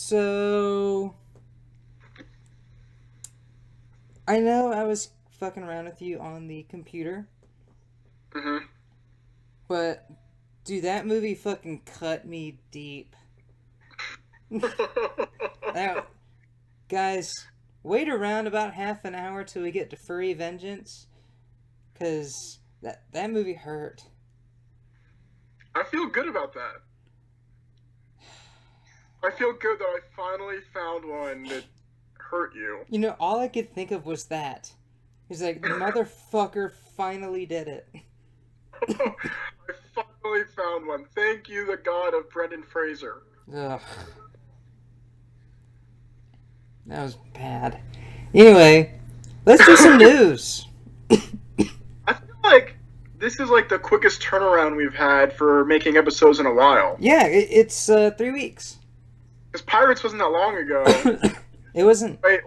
So, I know I was fucking around with you on the computer, Hmm. but dude, that movie fucking cut me deep. Now, guys, wait around about half an hour till we get to Furry Vengeance, cause that movie hurt. I feel good about that. I feel good that I finally found one that hurt you. You know, all I could think of was that. He's like, motherfucker finally did it. I finally found one. Thank you, the god of Brendan Fraser. Ugh, that was bad. Anyway, let's do some news. I feel like this is like the quickest turnaround we've had for making episodes in a while. Yeah, it's 3 weeks. Because Pirates wasn't that long ago. It wasn't. Wait,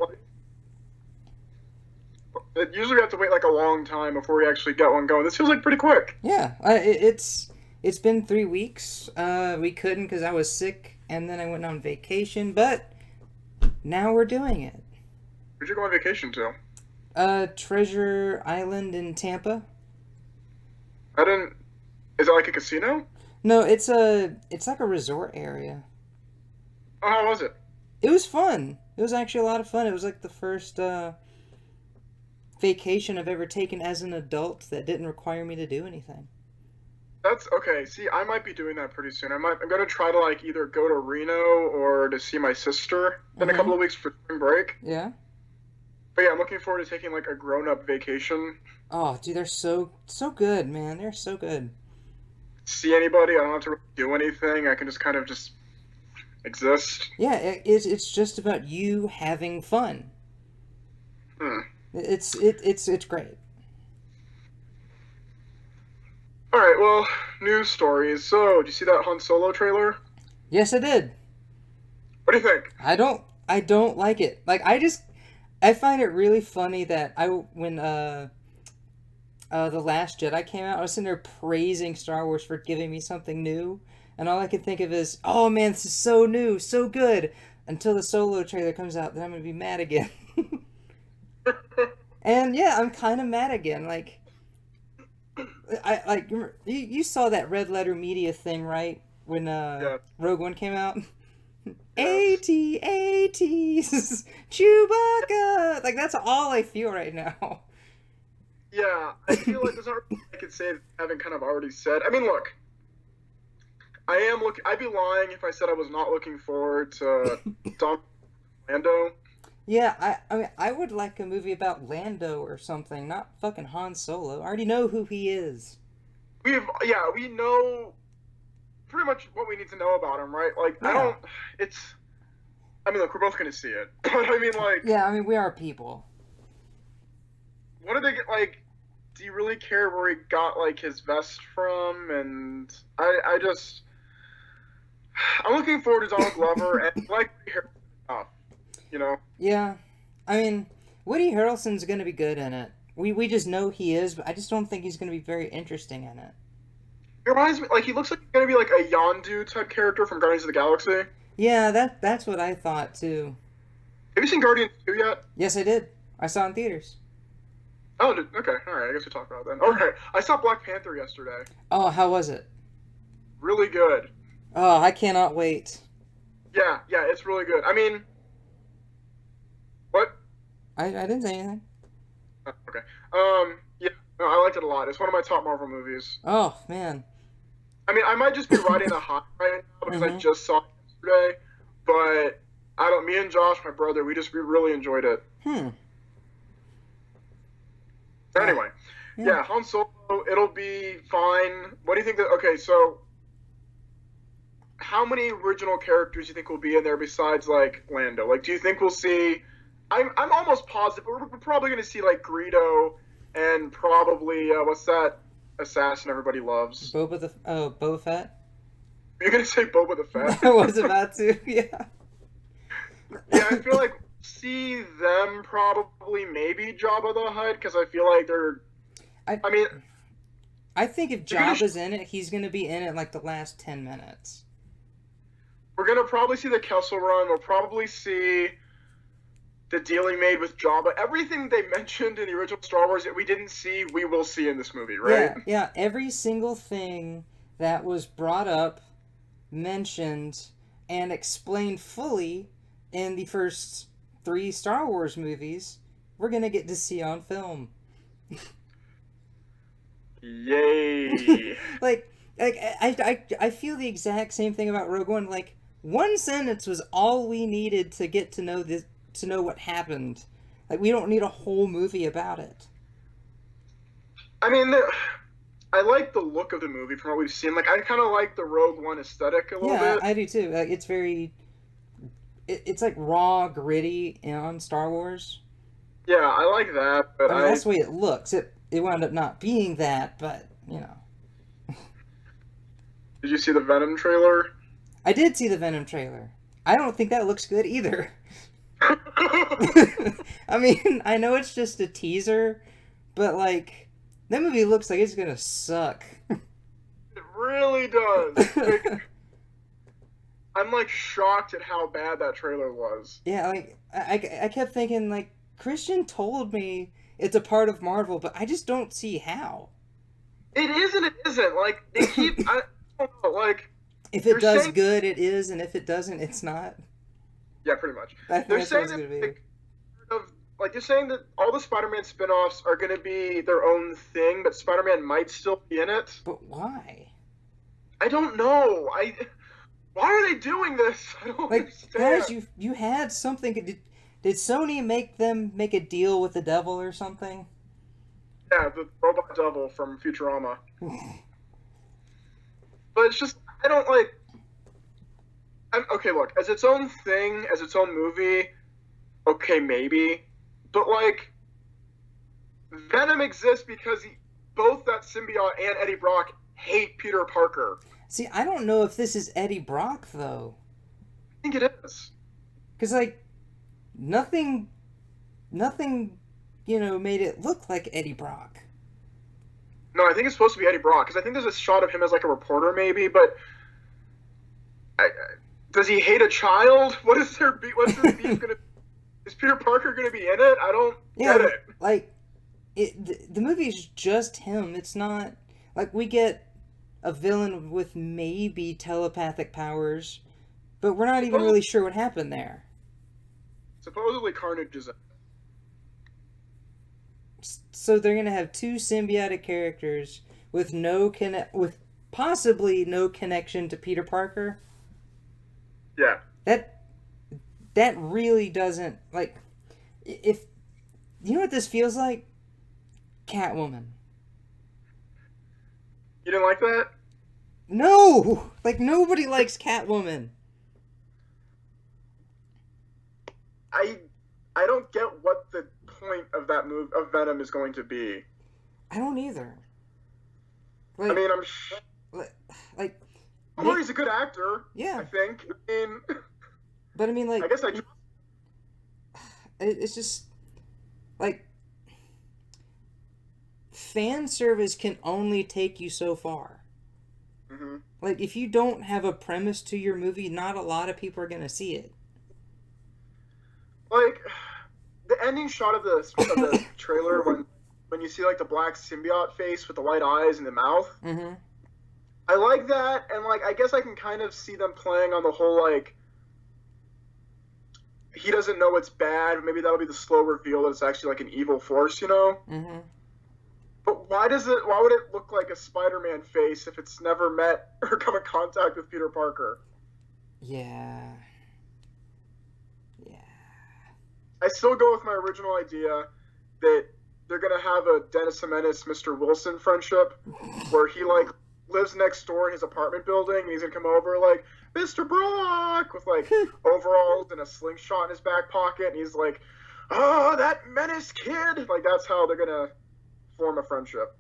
usually we have to wait like a long time before we actually get one going. This feels like pretty quick. Yeah, it's been 3 weeks. We couldn't because I was sick, and then I went on vacation. But now we're doing it. Where'd you go on vacation to? Treasure Island in Tampa. I didn't. Is it like a casino? No, it's like a resort area. Oh, how was it? It was fun. It was actually a lot of fun. It was like the first vacation I've ever taken as an adult that didn't require me to do anything. That's okay. See, I might be doing that pretty soon. I'm gonna try to like either go to Reno or to see my sister in a couple Mm-hmm. of weeks for spring break. Yeah. But yeah, I'm looking forward to taking like a grown-up vacation. Oh, dude, they're so good, man. They're so good. See anybody? I don't have to really do anything. I can just kind of just exist. Yeah, it's just about you having fun. Hmm. It's great. All right. Well, news stories. So, did you see that Han Solo trailer? Yes, I did. What do you think? I don't like it. Like I find it really funny that I when the Last Jedi came out, I was sitting there praising Star Wars for giving me something new, and all I could think of is, oh man, this is so new, so good. Until the Solo trailer comes out, then I'm gonna be mad again. And yeah, I'm kind of mad again. Like I like you saw that Red Letter Media thing, right? When Yeah. Rogue One came out. Yes. AT-ATs Chewbacca. Like that's all I feel right now. Yeah. I feel like there's not really I could say having kind of already said. I mean, look. I am looking. I'd be lying if I said I was not looking forward to Don Lando. Yeah, I mean I would like a movie about Lando or something, not fucking Han Solo. I already know who he is. We know pretty much what we need to know about him, right? Like, I Yeah. don't. It's. I mean, look, we're both gonna see it, but I mean, like, Yeah, I mean we are people. what did they get? Like, do you really care where he got like his vest from? And I just, I'm looking forward to Donald Glover and like stuff, you know. Yeah. I mean Woody Harrelson's gonna be good in it. We just know he is, but I just don't think he's gonna be very interesting in it. He reminds me, like, he looks like he's gonna be like a Yondu type character from Guardians of the Galaxy. Yeah, that's what I thought too. Have you seen Guardians 2 yet? Yes, I did. I saw it in theaters. Oh, okay, all right. I guess we talked about it then. Okay, I saw Black Panther yesterday. Oh, how was it? Really good. Oh, I cannot wait. Yeah, yeah, it's really good. I mean, what? I didn't say anything. Oh, okay. Yeah, no, I liked it a lot. It's one of my top Marvel movies. Oh man. I mean, I might just be riding a high right now because I Mm-hmm. just saw it yesterday, but I don't. Me and Josh, my brother, we really enjoyed it. Hmm. Uh, Anyway, yeah. yeah, Han Solo, it'll be fine. What do you think that? Okay, so how many original characters do you think will be in there besides like Lando? Like, do you think we'll see? I'm almost positive we're probably going to see like Greedo and probably what's that assassin everybody loves? Boba Fett. You're going to say Boba the I Fett? was about to. Yeah. Yeah, I feel like see them probably maybe Jabba the Hutt because I feel like they're. I I mean, I think if they're gonna. Jabba's in it, he's gonna be in it like the last 10 minutes. we're gonna probably see the Kessel Run. We'll probably see the deal he made with Jabba. Everything they mentioned in the original Star Wars that we didn't see, we will see in this movie, right? Yeah. Every single thing that was brought up, mentioned, and explained fully in the first 3 Star Wars movies, we're gonna get to see on film. Yay! I feel the exact same thing about Rogue One. Like, one sentence was all we needed to get to know this, to know what happened. Like, we don't need a whole movie about it. I mean, I like the look of the movie from what we've seen. Like, I kind of like the Rogue One aesthetic a little Yeah, bit. I do too. Like, it's very, it's like raw, gritty on Star Wars. Yeah, I like that, but I mean, that's the way it looks. It wound up not being that, but you know. Did you see the Venom trailer? I did see the Venom trailer. I don't think that looks good either. I mean, I know it's just a teaser, but like, that movie looks like it's gonna suck. It really does. Like, I'm like shocked at how bad that trailer was. Yeah, like I kept thinking like Christian told me it's a part of Marvel, but I just don't see how. It is and it isn't. Like they keep. I don't know. Like if it does good, it is, and if it doesn't, it's not. Yeah, pretty much. I think they're that's saying what it's that gonna be. they're saying that all the Spider-Man spin-offs are going to be their own thing, but Spider-Man might still be in it. But why? I don't know. Why are they doing this? I don't understand. Guys, you had something. Did Sony make them make a deal with the devil or something? Yeah, the robot devil from Futurama. But it's just I don't like. Okay, look, as its own thing, as its own movie, okay, maybe. But, like, Venom exists because both that symbiote and Eddie Brock hate Peter Parker. See, I don't know if this is Eddie Brock, though. I think it is. Because, like, nothing, made it look like Eddie Brock. No, I think it's supposed to be Eddie Brock, because I think there's a shot of him as, like, a reporter, maybe, but... does he hate a child? What's this beef gonna? Is Peter Parker gonna be in it? I don't get it. Like, the movie's just him. It's not like we get a villain with maybe telepathic powers, but we're not even really sure what happened there. Supposedly, Carnage is in it. So they're gonna have 2 symbiotic characters with with possibly no connection to Peter Parker. Yeah. That really doesn't, like, if, you know what this feels like? Catwoman. You didn't like that? No! Like, nobody likes Catwoman. I don't get what the point of that move of Venom is going to be. I don't either. Like, I mean, like, well, he's a good actor. Yeah. I think. But I mean, like, I guess it's just like fan service can only take you so far. Mm-hmm. Like, if you don't have a premise to your movie, not a lot of people are gonna see it. Like the ending shot of the trailer when you see like the black symbiote face with the white eyes and the mouth. Mm-hmm. I like that, and like I guess I can kind of see them playing on the whole like he doesn't know it's bad. Maybe that'll be the slow reveal that it's actually like an evil force, you know? Mm-hmm. But why would it look like a Spider-Man face if it's never met or come in contact with Peter Parker? Yeah. I still go with my original idea that they're gonna have a Dennis the Menace, Mr. Wilson friendship, where he like lives next door in his apartment building, and he's gonna come over like Mr. Brock with like overalls and a slingshot in his back pocket, and he's like, "Oh, that Menace kid!" Like that's how they're gonna form a friendship.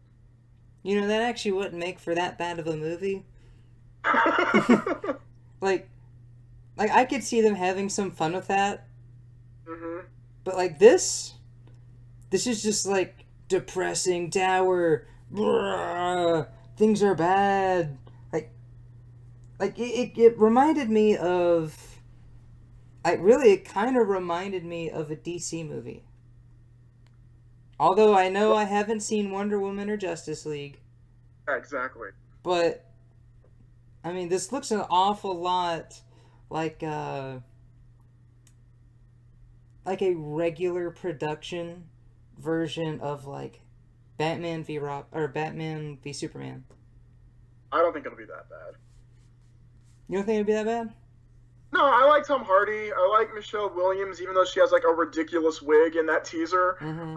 You know, that actually wouldn't make for that bad of a movie. like I could see them having some fun with that. Mm-hmm. But like this is just like depressing, dour, things are bad. Like it reminded me of. It kind of reminded me of a DC movie. Although I know I haven't seen Wonder Woman or Justice League, Yeah, exactly. but I mean, this looks an awful lot like like a regular production version of like Batman v Superman. I don't think it'll be that bad. You don't think it'd be that bad? No, I like Tom Hardy. I like Michelle Williams, even though she has like a ridiculous wig in that teaser. Mm-hmm.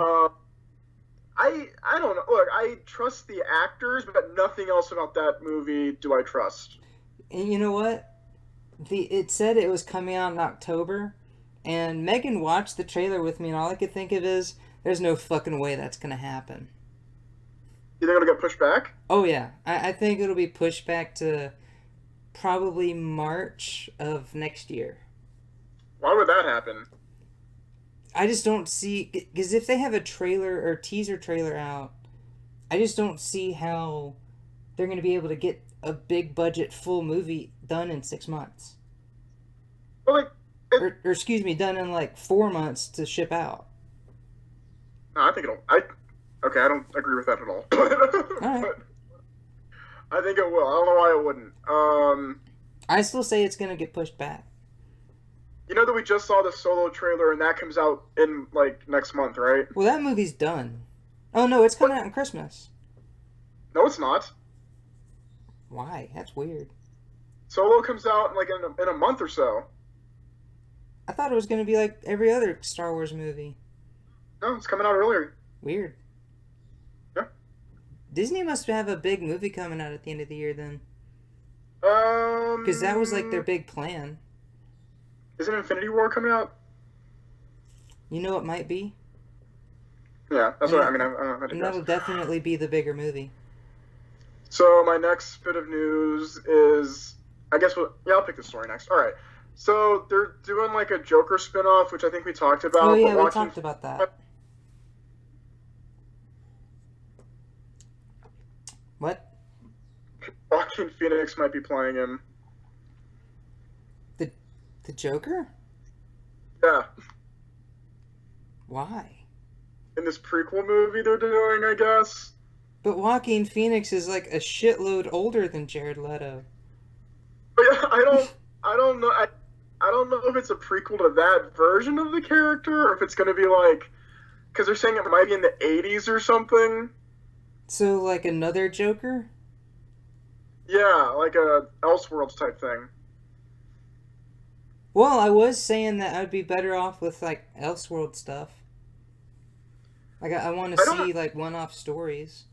I don't know. Look, I trust the actors, but nothing else about that movie do I trust. And you know what? It said it was coming out in October, and Megan watched the trailer with me, and all I could think of is, there's no fucking way that's gonna happen. You think it'll get pushed back? Oh yeah, I think it'll be pushed back to probably March of next year. Why would that happen? I just don't see, because if they have a trailer or teaser trailer out, I just don't see how they're going to be able to get a big budget full movie done in 6 months. Well, like, Or excuse me, done in like 4 months to ship out. no, I think it'll. Okay, I don't agree with that at all. Alright. But I think it will. I don't know why it wouldn't. I still say it's going to get pushed back. You know that we just saw the Solo trailer, and that comes out in like next month, right? Well, that movie's done. Oh no, it's coming out on Christmas. No, it's not. Why? That's weird. Solo comes out like in a month or so. I thought it was going to be like every other Star Wars movie. No, it's coming out earlier. Weird. Yeah. Disney must have a big movie coming out at the end of the year then. Because that was like their big plan. Isn't Infinity War coming out? You know it might be. Yeah, that's what I mean. I don't know how to And guess. that'll definitely be the bigger movie. So my next bit of news is, I guess, I'll pick the story next. All right. So they're doing like a Joker spinoff, which I think we talked about. Oh yeah, but we Joaquin- talked about that. What? Joaquin Phoenix might be playing him. The Joker? Yeah, Why? in this prequel movie they're doing, I guess. But Joaquin Phoenix is like a shitload older than Jared Leto. But yeah, I don't know. I don't know if it's a prequel to that version of the character, or if it's going to be like, because they're saying it might be in the 80s or something. So like another Joker? Yeah, like a Elseworlds type thing. Well, I was saying that I'd be better off with like Elseworld stuff. Like I want to I don't- see like one-off stories.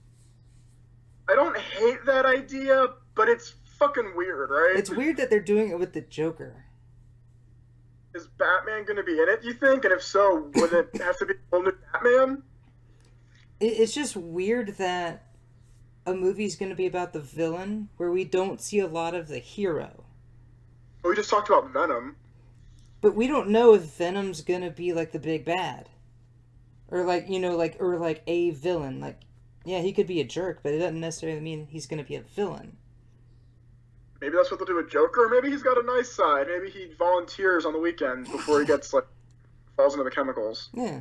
I don't hate that idea, but it's fucking weird, right? It's weird that they're doing it with the Joker. Is Batman going to be in it, you think? And if so, would it have to be a whole new Batman? It's just weird that a movie's going to be about the villain where we don't see a lot of the hero. Well, we just talked about Venom. But we don't know if Venom's going to be like the big bad. Or like, you know, like, or like a villain. Like, yeah, he could be a jerk, but it doesn't necessarily mean he's going to be a villain. Maybe that's what they'll do with Joker. Maybe he's got a nice side. Maybe he volunteers on the weekends before he gets, like, falls into the chemicals. Yeah.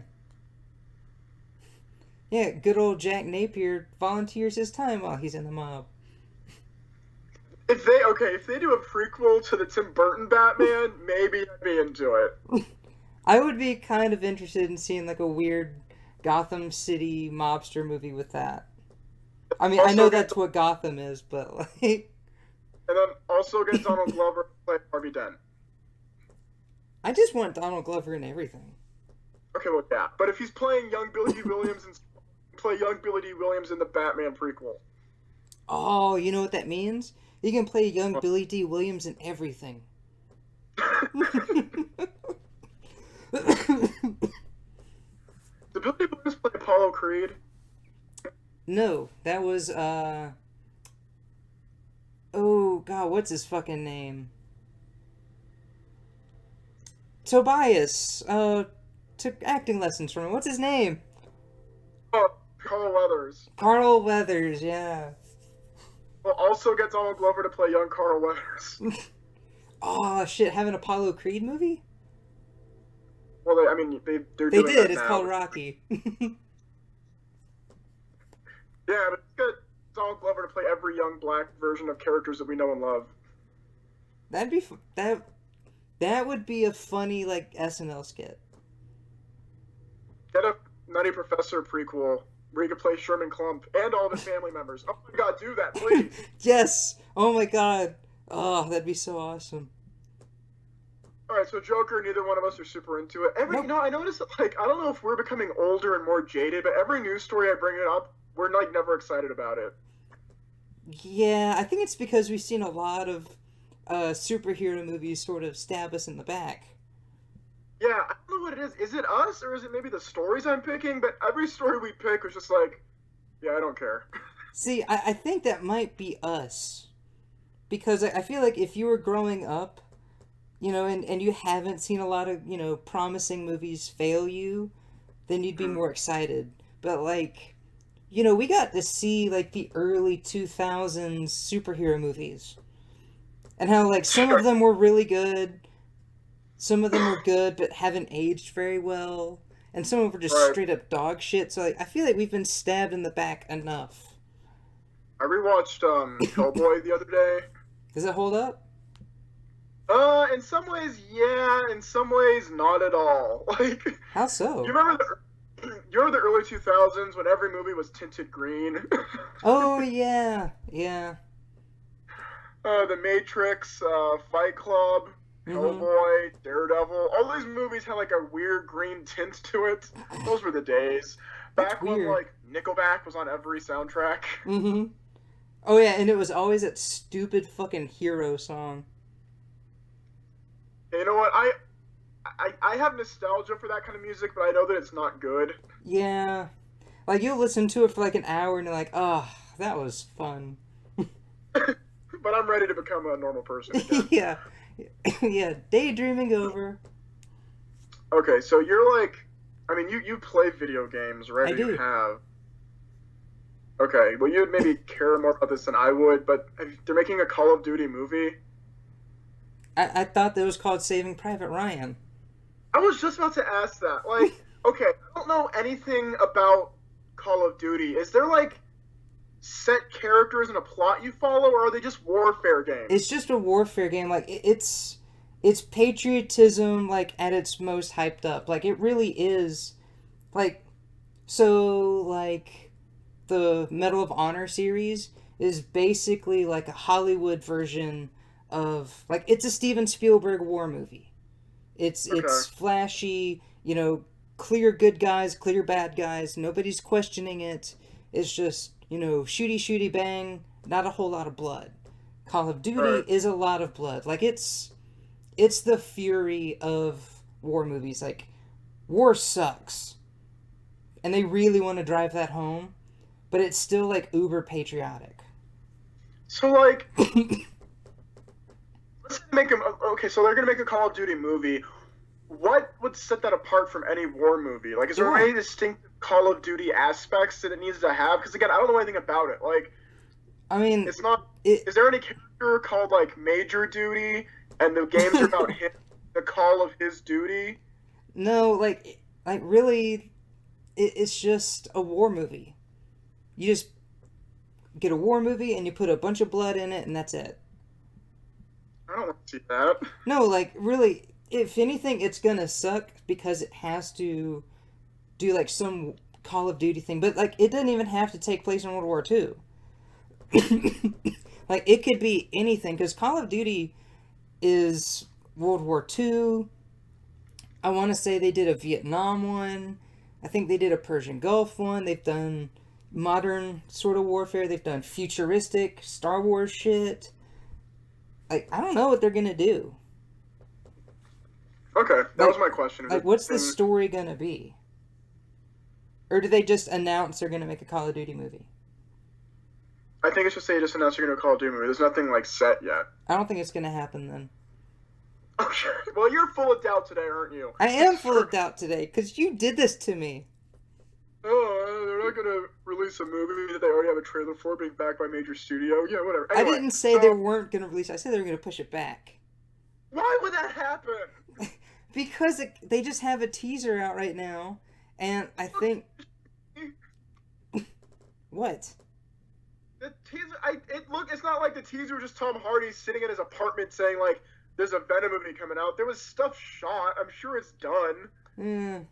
Yeah, good old Jack Napier volunteers his time while he's in the mob. If they do a prequel to the Tim Burton Batman, maybe I'd be into it. I would be kind of interested in seeing like a weird Gotham City mobster movie with that. I mean, I know that's what Gotham is, but like... And then also get Donald Glover to play Harvey Dent. I just want Donald Glover in everything. Okay, well, yeah. But if he's playing young Billy D. Williams play young Billy D. Williams in the Batman prequel. Oh, you know what that means? You can play young Billy D. Williams in everything. Did Billy D. Williams play Apollo Creed? No, that was, oh, God, what's his fucking name? Tobias, took acting lessons from him. What's his name? Oh, Carl Weathers. Carl Weathers, yeah. We'll also get Donald Glover to play young Carl Weathers. Oh shit! Have an Apollo Creed movie? Well, I mean, they're They doing did. that It's now. called Rocky. Yeah, but it's got Donald Glover to play every young black version of characters that we know and love. That'd be that would be a funny like SNL skit. Get a Nutty Professor prequel where you could play Sherman Klump and all of his family members. Oh my god, do that, please! Yes. Oh my god. Oh, that'd be so awesome. Alright, so Joker, neither one of us are super into it. Nope. You know, I noticed that, like, I don't know if we're becoming older and more jaded, but every news story I bring it up, we're, like, never excited about it. Yeah, I think it's because we've seen a lot of superhero movies sort of stab us in the back. Yeah, I don't know what it is. Is it us, or is it maybe the stories I'm picking? But every story we pick was just like, yeah, I don't care. See, I think that might be us. Because I feel like if you were growing up, you know, and you haven't seen a lot of, you know, promising movies fail you, then you'd be more excited. But, like, you know, we got to see, like, the early 2000s superhero movies. And how, like, some of them were really good, some of them were good but haven't aged very well, and some of them were just Right. straight up dog shit. So, like, I feel like we've been stabbed in the back enough. I rewatched Hellboy the other day. Does it hold up? In some ways, yeah. In some ways, not at all. Like, How so? you remember the early 2000s when every movie was tinted green? Oh, yeah. Yeah. The Matrix, Fight Club, Hellboy, Daredevil. All these movies had like a weird green tint to it. Those were the days. Back when weird. like Nickelback was on every soundtrack. Mm-hmm. Oh, yeah, and it was always that stupid fucking hero song. And you know what? I have nostalgia for that kind of music, but I know that it's not good. Yeah. Like, you'll listen to it for like an hour and you're like, oh, that was fun. But I'm ready to become a normal person again. Yeah. Yeah, daydreaming over. Okay, so you're like, I mean, you play video games, right? I Or you do. have. Okay, well, you'd maybe care more about this than I would, but they're making a Call of Duty movie. I thought that was called Saving Private Ryan. I was just about to ask that. Like, okay, I don't know anything about Call of Duty. Is there, like, set characters and a plot you follow, or are they just warfare games? It's just a warfare game. Like, it's patriotism, like, at its most hyped up. Like, it really is. Like, so, like, the Medal of Honor series is basically like a Hollywood version of, like, it's a Steven Spielberg war movie. It's flashy, you know, clear good guys, clear bad guys. Nobody's questioning it. It's just, you know, shooty shooty bang, not a whole lot of blood. Call of Duty is a lot of blood. Like, it's the fury of war movies. Like, war sucks. And they really want to drive that home, but it's still like uber patriotic. So, like, let's say make them. Okay, so they're gonna make a Call of Duty movie. What would set that apart from any war movie? Like, is there any distinct Call of Duty aspects that it needs to have? Because again, I don't know anything about it. Like, I mean, it's not. Is there any character called like Major Duty, and the games are about him, the call of his duty? No, like really, it's just a war movie. You just get a war movie and you put a bunch of blood in it, and that's it. I don't want to see that. No, like, really, if anything, it's gonna suck because it has to do, like, some Call of Duty thing. But, like, it doesn't even have to take place in World War II. Like, it could be anything, because Call of Duty is World War II. I want to say they did a Vietnam one. I think they did a Persian Gulf one. They've done modern sort of warfare. They've done futuristic Star Wars shit. Like, I don't know what they're gonna do. Okay, that was my question. Like, what's the story gonna be? Or do they just announce they're gonna make a Call of Duty movie? I think it's just they just announced you're gonna Call of Duty movie. There's nothing like set yet. I don't think it's gonna happen then. Okay. Well, you're full of doubt today, aren't you? I am full of doubt today, because you did this to me. Oh, they're they're gonna release a movie that they already have a trailer for, being backed by a major studio. Yeah, whatever. I Anyway, didn't say they weren't going to release it. I said they were going to push it back. why would that happen? Because they just have a teaser out right now, and I think... What? The teaser, it's not like the teaser was just Tom Hardy sitting in his apartment saying, like, there's a Venom movie coming out. There was stuff shot. I'm sure it's done. Mm.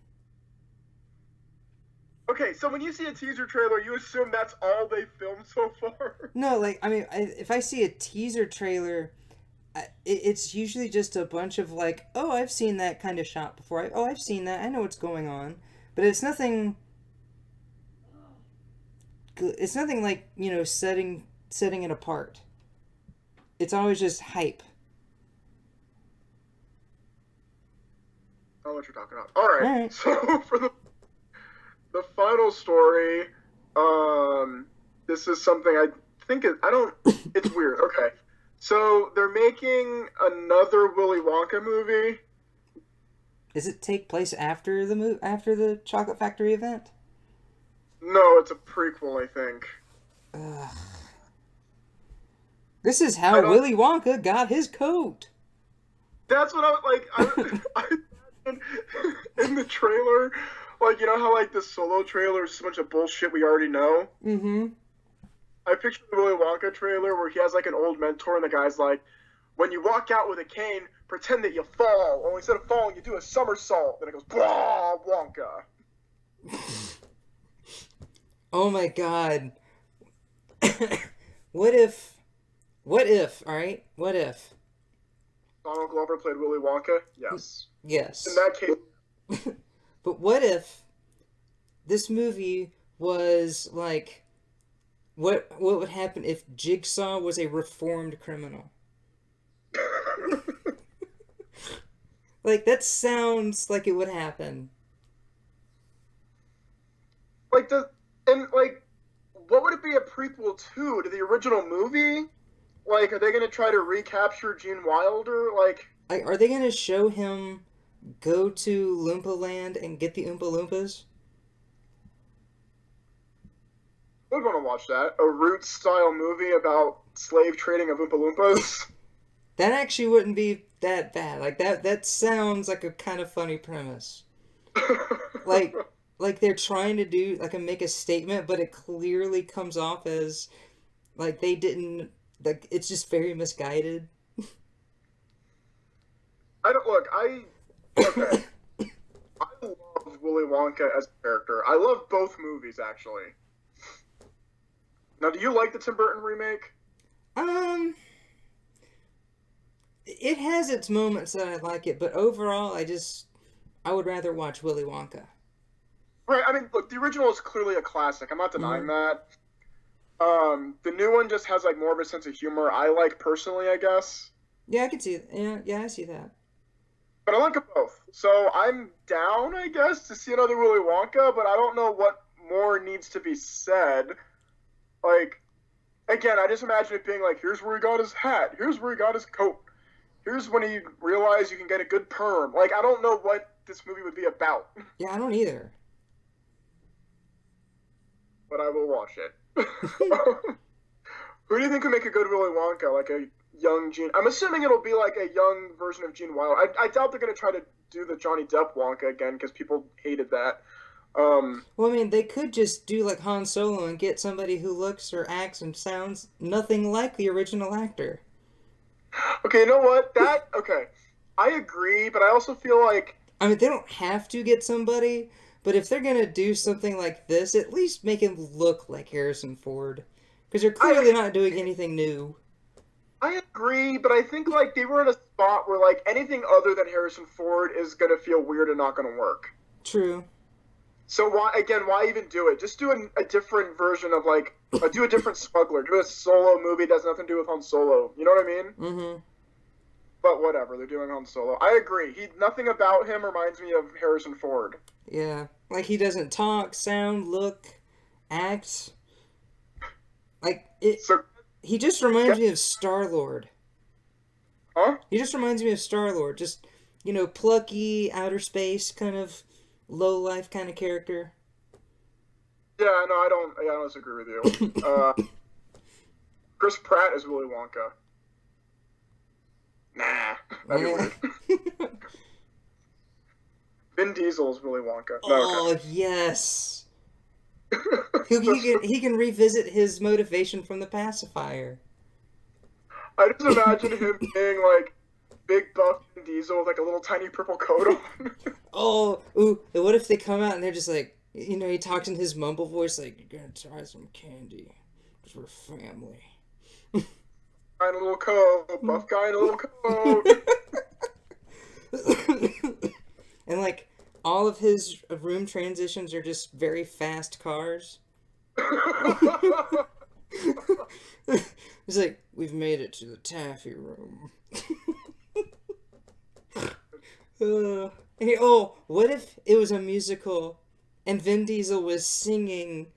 Okay, so when you see a teaser trailer, you assume that's all they filmed so far? No, like, I mean, if I see a teaser trailer, it's usually just a bunch of, like, oh, I've seen that kind of shot before. Oh, I've seen that. I know what's going on. But it's nothing... It's nothing like, you know, setting it apart. It's always just hype. I don't know what you're talking about. All right. Alright. So for the final story, this is something I think it's weird. Okay. So they're making another Willy Wonka movie. Does it take place after the Chocolate Factory event? No, it's a prequel, I think. Ugh. This is how Willy Wonka got his coat. That's what I was like. In the trailer, like, you know how like the Solo trailer is a bunch of bullshit we already know. Mm-hmm. I picture the Willy Wonka trailer where he has like an old mentor, and the guy's like, "When you walk out with a cane, pretend that you fall, or instead of falling, you do a somersault." Then it goes, "Blah, Wonka." Oh my god. What if, alright? What if? Donald Glover played Willy Wonka? Yes. Yes. In that case... But what if this movie was like... What would happen if Jigsaw was a reformed criminal? Like, that sounds like it would happen. Like, what would it be a prequel to the original movie? Like, are they going to try to recapture Gene Wilder? Like, are they going to show him go to Loompa Land and get the Oompa Loompas? I would want to watch that. A Roots-style movie about slave trading of Oompa Loompas. That actually wouldn't be that bad. Like, that sounds like a kind of funny premise. Like they're trying to do, like, make a statement, but it clearly comes off as, like, they didn't, like, it's just very misguided. Okay. I love Willy Wonka as a character. I love both movies, actually. Now, do you like the Tim Burton remake? It has its moments that I like it, but overall, I would rather watch Willy Wonka. Right, I mean, look, the original is clearly a classic. I'm not denying that. The new one just has, like, more of a sense of humor I like personally, I guess. Yeah, I can see it. Yeah, I see that. But I like them both. So I'm down, I guess, to see another Willy Wonka, but I don't know what more needs to be said. Like, again, I just imagine it being like, here's where he got his hat, here's where he got his coat, here's when he realized you can get a good perm. Like, I don't know what this movie would be about. Yeah, I don't either. But I will watch it. Who do you think could make a good Willy Wonka? Like a young Gene... I'm assuming it'll be like a young version of Gene Wilder. I doubt they're going to try to do the Johnny Depp Wonka again, because people hated that. Well, I mean, they could just do like Han Solo and get somebody who looks or acts and sounds nothing like the original actor. Okay, you know what? Okay. I agree, but I also feel like... I mean, they don't have to get somebody... But if they're going to do something like this, at least make him look like Harrison Ford. Because they're clearly not doing anything new. I agree, but I think, like, they were in a spot where, like, anything other than Harrison Ford is going to feel weird and not going to work. True. So, why even do it? Just do a different version of, like, do a different smuggler. Do a solo movie that has nothing to do with Han Solo. You know what I mean? Mm-hmm. But whatever, they're doing Han Solo. I agree. Nothing about him reminds me of Harrison Ford. Yeah. Like, he doesn't talk, sound, look, act. Like, he just reminds me of Star-Lord. Huh? He just reminds me of Star-Lord. Just, you know, plucky, outer space, kind of low-life kind of character. Yeah, no, I don't disagree with you. Chris Pratt is Willy Wonka. Nah, that'd be weird. Vin Diesel is Willy Wonka. No, Oh, yes. He can revisit his motivation from the pacifier. I just imagine him being like big buff Vin Diesel with like a little tiny purple coat on. Oh, ooh, and what if they come out and they're just like, he talks in his mumble voice like, "You're gonna try some candy, because we're family." Guy in a little coat, buff guy in a little coat. And like, all of his room transitions are just very fast cars. He's like, "We've made it to the taffy room." Hey, oh, what if it was a musical and Vin Diesel was singing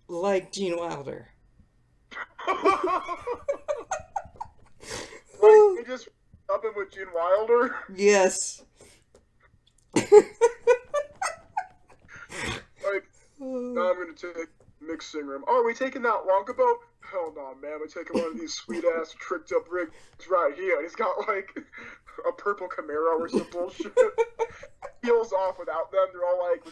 like Gene Wilder? Like, he just up him with Gene Wilder. Yes. Like, now I'm gonna take mixing room. Oh, are we taking that Wonka boat? Hell no, man. We're taking one of these sweet ass tricked up rigs right here. And he's got like a purple Camaro or some bullshit. Peels off without them. They're all like,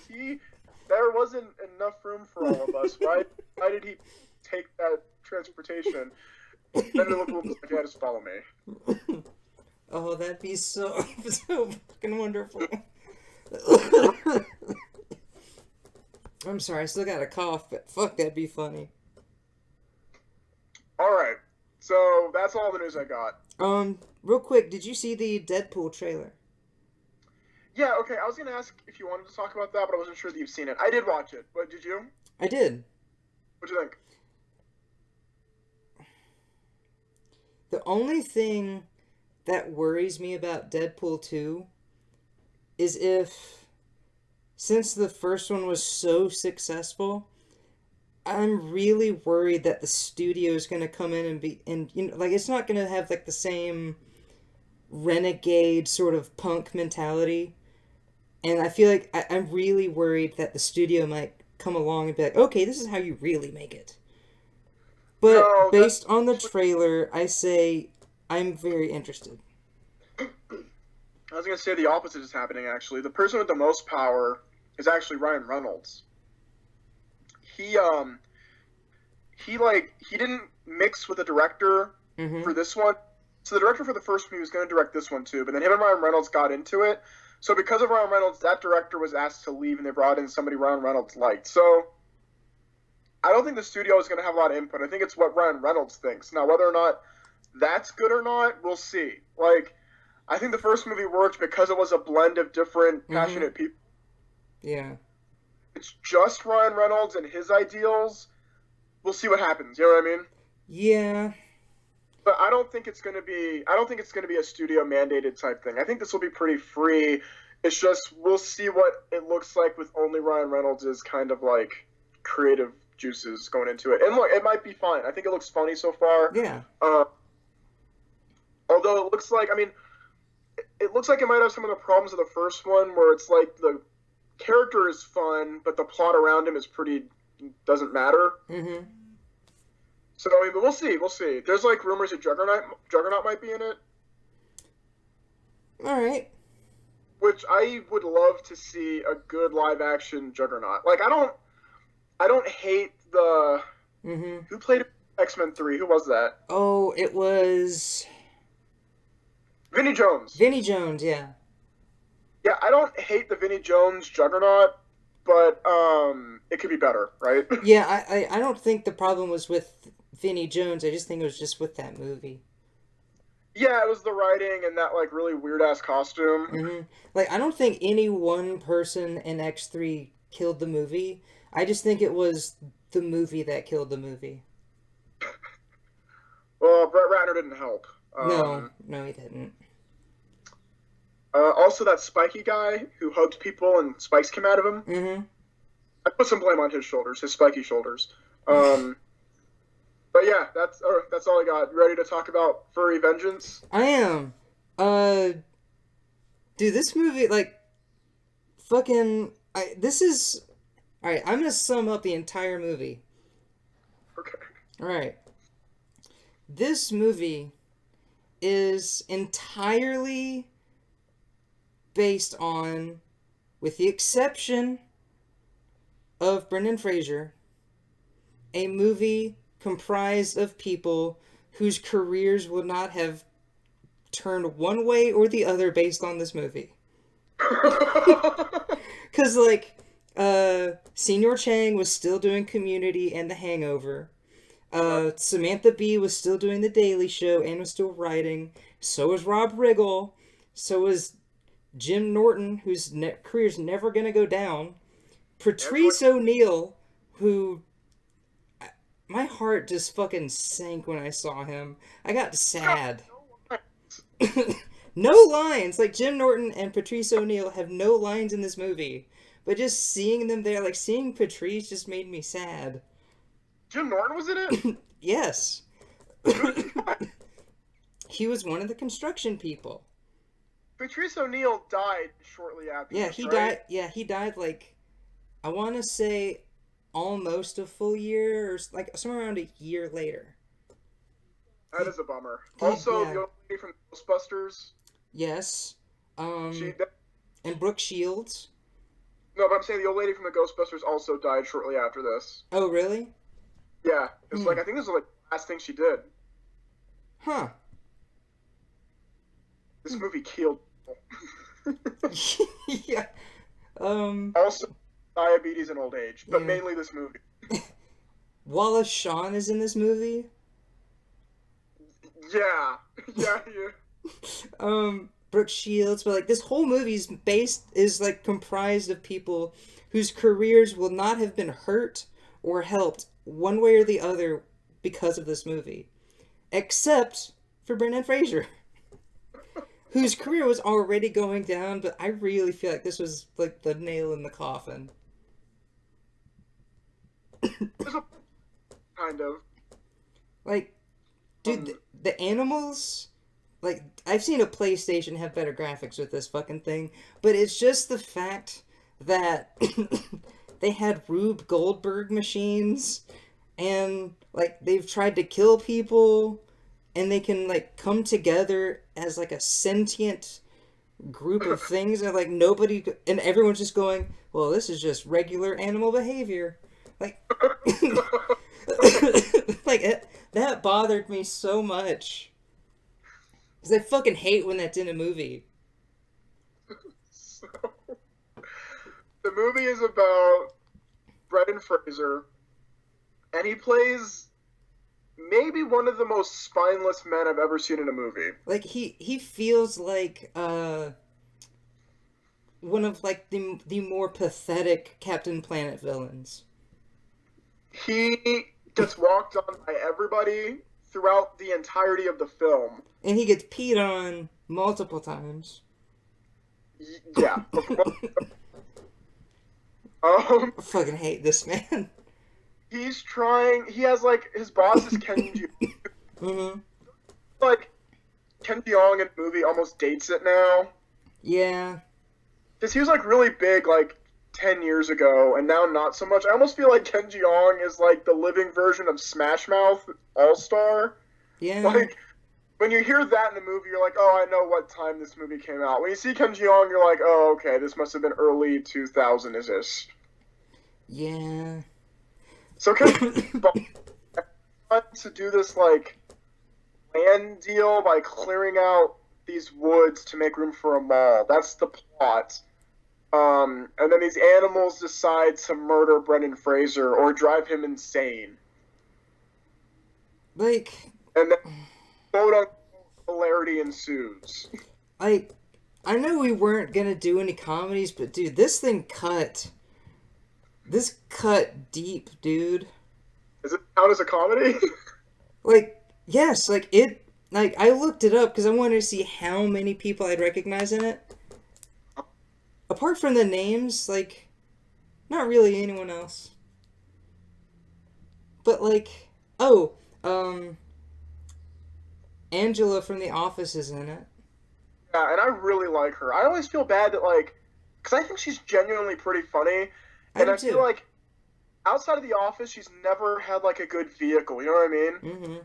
there wasn't enough room for all of us, right? Why did he take that transportation? Then the little like, yeah, just follow me. Oh, that'd be so fucking wonderful. I'm sorry, I still got a cough, but fuck, that'd be funny. Alright, so that's all the news I got. Real quick, did you see the Deadpool trailer? Yeah, okay, I was gonna ask if you wanted to talk about that, but I wasn't sure that you've seen it. I did watch it, but did you? I did. What'd you think? The only thing that worries me about Deadpool 2 is since the first one was so successful, I'm really worried that the studio is going to come in and like, it's not going to have like the same renegade sort of punk mentality. And I feel like I'm really worried that the studio might come along and be like, okay, this is how you really make it. But No, based on the trailer, I say I'm very interested. I was gonna say the opposite is happening, actually. The person with the most power is actually Ryan Reynolds. He didn't mix with the director for this one. So the director for the first movie was going to direct this one too, but then him and Ryan Reynolds got into it. So because of Ryan Reynolds, that director was asked to leave, and they brought in somebody Ryan Reynolds liked. So I don't think the studio is going to have a lot of input. I think it's what Ryan Reynolds thinks. Now, whether or not that's good or not, we'll see. Like, I think the first movie worked because it was a blend of different passionate people. Yeah. It's just Ryan Reynolds and his ideals. We'll see what happens. You know what I mean? Yeah. But I don't think it's going to be a studio mandated type thing. I think this will be pretty free. It's just we'll see what it looks like with only Ryan Reynolds' kind of like creative juices going into it. And look, it might be fine. I think it looks funny so far. Yeah. Although it looks like, it looks like it might have some of the problems of the first one, where it's like the character is fun, but the plot around him is doesn't matter. Mm-hmm. So, but we'll see. We'll see. There's like rumors that Juggernaut might be in it. All right. Which I would love to see a good live action Juggernaut. Like, I don't hate the. Who played X-Men 3? Who was that? Oh, it was Vinnie Jones. Vinnie Jones, yeah. Yeah, I don't hate the Vinnie Jones Juggernaut, but it could be better, right? Yeah, I don't think the problem was with Vinnie Jones. I just think it was just with that movie. Yeah, it was the writing and that like really weird ass costume. Like, I don't think any one person in X3 killed the movie. I just think it was the movie that killed the movie. Well, Brett Ratner didn't help. No, he didn't. Also, that spiky guy who hugged people and spikes came out of him. I put some blame on his shoulders, his spiky shoulders. But yeah, that's all I got. You ready to talk about Furry Vengeance? I am. Dude, this movie, like, fucking, this is All right, I'm gonna sum up the entire movie. Okay. All right, this movie is entirely based on, with the exception of Brendan Fraser, a movie comprised of people whose careers would not have turned one way or the other based on this movie. Because, like, Senior Chang was still doing Community and The Hangover. Samantha Bee was still doing The Daily Show and was still writing. So was Rob Riggle. So was Jim Norton, whose career's never gonna go down. Patrice O'Neill, who my heart just fucking sank when I saw him. I got sad. No lines. Like, Jim Norton and Patrice O'Neill have no lines in this movie. But just seeing them there, like, seeing Patrice just made me sad. Jim Norton was in it? Yes. He was one of the construction people. Patrice O'Neill died shortly after Yeah, this, he right? died. Yeah, he died, like, I want to say almost a full year, or like somewhere around a year later. That is a bummer. Also, the old lady from Ghostbusters. Yes. She. And Brooke Shields. No, but I'm saying the old lady from the Ghostbusters also died shortly after this. Oh, really? Yeah, it's like I think this was like the last thing she did. Huh. This movie killed people. Yeah. Also, diabetes and old age, but mainly this movie. Wallace Shawn is in this movie. Yeah. Brooke Shields, but like this whole movie is like comprised of people whose careers will not have been hurt or helped one way or the other because of this movie, except for Brendan Fraser, whose career was already going down. But I really feel like this was like the nail in the coffin. Kind of. Like, dude, the animals. Like, I've seen a PlayStation have better graphics with this fucking thing, but it's just the fact that they had Rube Goldberg machines, and, like, they've tried to kill people, and they can, like, come together as, like, a sentient group of things, and, like, nobody, and everyone's just going, well, this is just regular animal behavior. Like, like, that bothered me so much. Because I fucking hate when that's in a movie. So, the movie is about Brendan Fraser, and he plays maybe one of the most spineless men I've ever seen in a movie. Like, he feels like, one of, like, the more pathetic Captain Planet villains. He gets walked on by everybody throughout the entirety of the film. And he gets peed on multiple times. Yeah. I fucking hate this man. He's trying. He has like his boss is Ken Jeong. Mm-hmm. Like Ken Jeong in the movie almost dates it now. Yeah. Because he was like really big like 10 years ago, and now not so much. I almost feel like Ken Jeong is like the living version of Smash Mouth All-Star. Yeah. Like, when you hear that in the movie, you're like, oh, I know what time this movie came out. When you see Ken Jeong, you're like, oh, okay, this must have been early 2000s-ish. Yeah. So Ken to do this, like, land deal by clearing out these woods to make room for a mall. That's the plot. And then these animals decide to murder Brendan Fraser or drive him insane. Like... And then quote-unquote hilarity ensues. Like, I know we weren't gonna do any comedies, but dude, this thing cut. This cut deep, dude. Does it count as a comedy? Like, yes, like it. Like, I looked it up because I wanted to see how many people I'd recognize in it. Apart from the names, like, not really anyone else. But like, oh, Angela from The Office is in it. Yeah, and I really like her. I always feel bad that, like, because I think she's genuinely pretty funny. And I feel like outside of The Office, she's never had like a good vehicle. You know what I mean? Mm-hmm.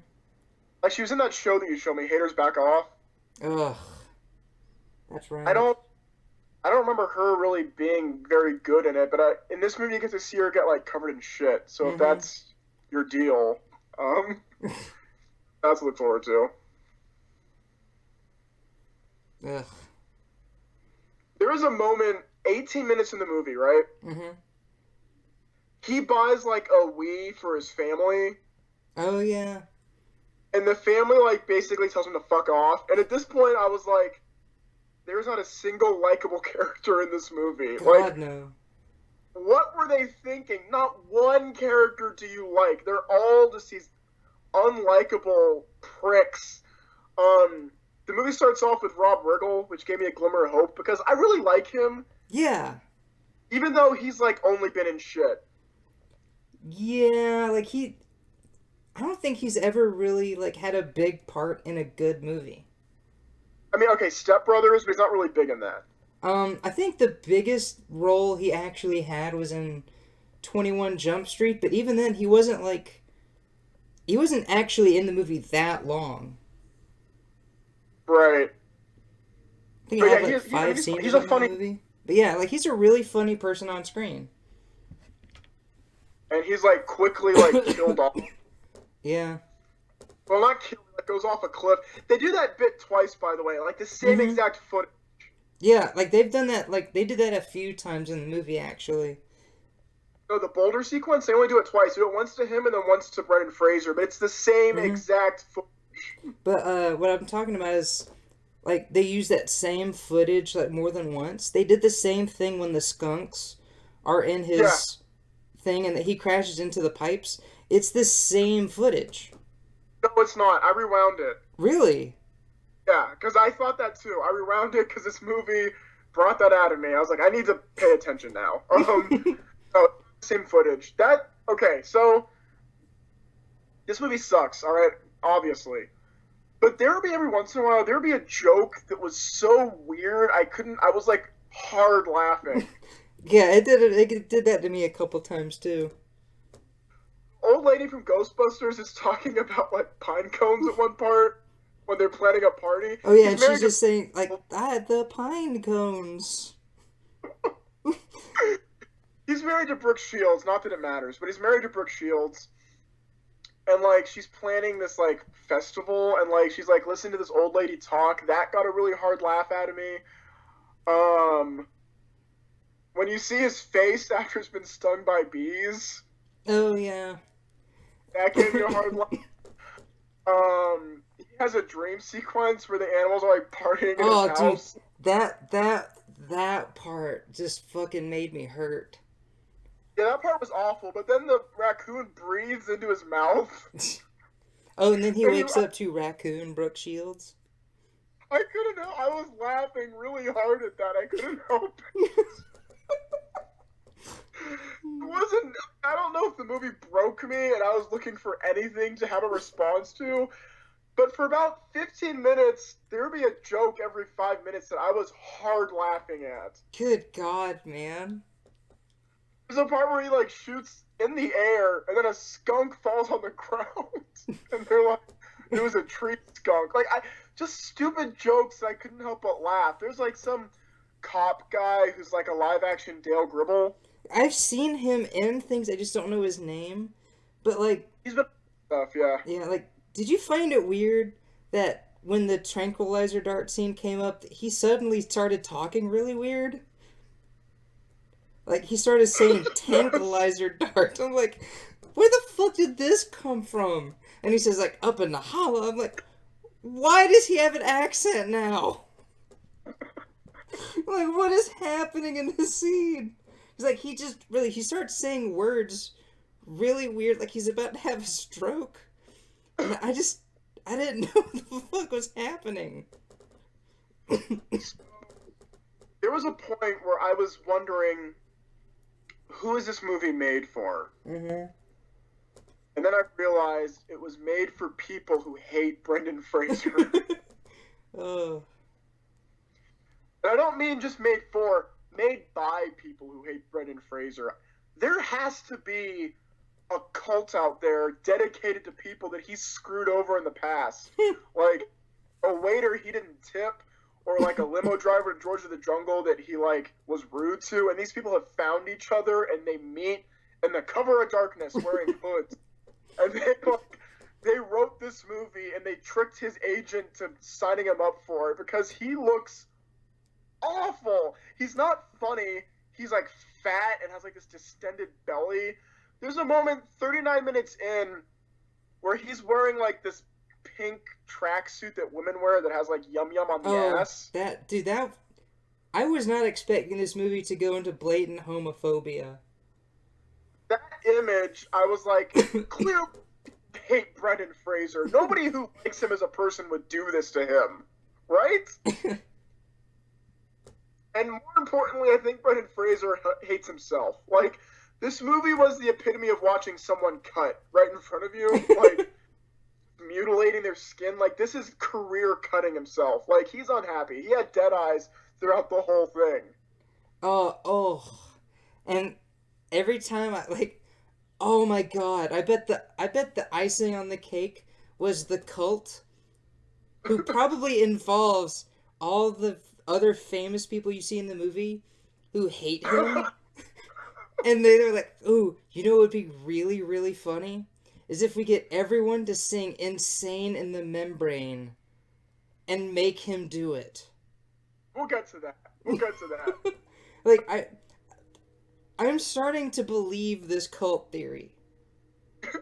Like she was in that show that you showed me, Haters Back Off. Ugh. That's I right. don't I don't remember her really being very good in it, but in this movie you get to see her get like covered in shit. So if Mm-hmm. that's your deal, that's to look forward to. Ugh. There is a moment, 18 minutes in the movie, right? Mm-hmm. He buys like a Wii for his family, Oh yeah. and the family like basically tells him to fuck off. And at this point, I was like, there's not a single likable character in this movie. God Like, no. what were they thinking? Not one character do you like. They're all just these unlikable pricks. The movie starts off with Rob Riggle, which gave me a glimmer of hope because I really like him, Yeah. even though he's like only been in shit. Yeah, like I don't think he's ever really like had a big part in a good movie. I mean, okay, Step Brothers, but he's not really big in that. I think the biggest role he actually had was in 21 Jump Street, but even then he wasn't actually in the movie that long. Right. I think But he yeah, had like five scenes he's or a something in funny, the movie. But yeah, like he's a really funny person on screen. and he's like quickly like killed off. Yeah. Well, not killed, like goes off a cliff. They do that bit twice, by the way, like the same Mm-hmm. exact footage. Yeah, like they've done that, like they did that a few times in the movie actually. No, the boulder sequence, they only do it twice. They do it once to him and then once to Brendan Fraser, but it's the same Mm-hmm. exact footage. But what I'm talking about is like they use that same footage like more than once. They did the same thing when the skunks are in Yeah, his thing and that he crashes into the pipes. It's the same footage. no, it's not. I rewound it. Really? Yeah, because I thought that too. I rewound it because this movie brought that out of me. I was like, I need to pay attention now. No, same footage. That okay? So this movie sucks. All right, obviously. But there would be every once in a while, there would be a joke that was so weird, I was like hard laughing. Yeah, it did that to me a couple times too. Old lady from Ghostbusters is talking about like pine cones at one part when they're planning a party. Oh yeah, He's and she's married just saying like, "I had the pine cones." he's married to Brooke Shields, not that it matters, but he's married to Brooke Shields. And like she's planning this like festival and like she's like listening to this old lady talk. That got a really hard laugh out of me. Um when you see his face after he's been stung by bees, Oh yeah. that gave me a hard laugh. He has a dream sequence where the animals are like partying in Oh his dude, house. that part just fucking made me hurt. Yeah, that part was awful. But then the raccoon breathes into his mouth. Oh, and then he And wakes up to Raccoon Brooke Shields. I couldn't help. I was laughing really hard at that. I couldn't help it. It wasn't. I don't know if the movie broke me and I was looking for anything to have a response to. But for about 15 minutes, there would be a joke every 5 minutes that I was hard laughing at. Good God, man. There's a part where he like shoots in the air and then a skunk falls on the ground. And they're like, it was a tree skunk. Like, just stupid jokes that I couldn't help but laugh. There's like some cop guy who's like a live action Dale Gribble. I've seen him in things, I just don't know his name. But like, He's been stuff, yeah. yeah, like, did you find it weird that when the tranquilizer dart scene came up, he suddenly started talking really weird? Like, he started saying tranquilizer dart. I'm like, where the fuck did this come from? And he says, like, up in the hollow. I'm like, why does he have an accent now? Like, what is happening in this scene? He's like, he starts saying words really weird, like he's about to have a stroke. And I didn't know what the fuck was happening. There was a point where I was wondering, who is this movie made for? Mm-hmm. And then I realized it was made for people who hate Brendan Fraser. Oh. And I don't mean just made by people who hate Brendan Fraser. there has to be a cult out there dedicated to people that he's screwed over in the past. Like a waiter he didn't tip, or like a limo driver in George of the Jungle that he like was rude to, and these people have found each other and they meet in the cover of darkness wearing hoods. And they wrote this movie and they tricked his agent to signing him up for it because he looks awful. He's not funny. He's like fat and has like this distended belly. There's a moment 39 minutes in where he's wearing like this pink tracksuit that women wear that has like yum yum on the ass. That I was not expecting this movie to go into blatant homophobia. That image, I was like, clearly hate Brendan Fraser. Nobody who likes him as a person would do this to him, right? And more importantly, I think Brendan Fraser hates himself. Like, this movie was the epitome of watching someone cut right in front of you, like, mutilating their skin. Like, this is career cutting himself. Like, he's unhappy. He had dead eyes throughout the whole thing. And every time oh my god, I bet the icing on the cake was the cult, who probably involves all the other famous people you see in the movie who hate him. And they're like, ooh, you know what would be really, really funny? Is if we get everyone to sing Insane in the Membrane and make him do it. We'll get to that. Like, I'm starting to believe this cult theory.